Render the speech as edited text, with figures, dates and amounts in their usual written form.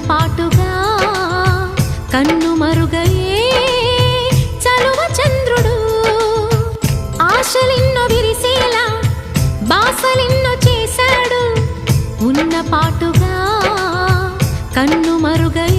పాటుగా కన్ను మరుగయే చలువ చంద్రుడు ఆశలిన్నో విరిసేలా బాసలిన్నో చేశాడు ఉన్న పాటుగా కన్ను మరుగయే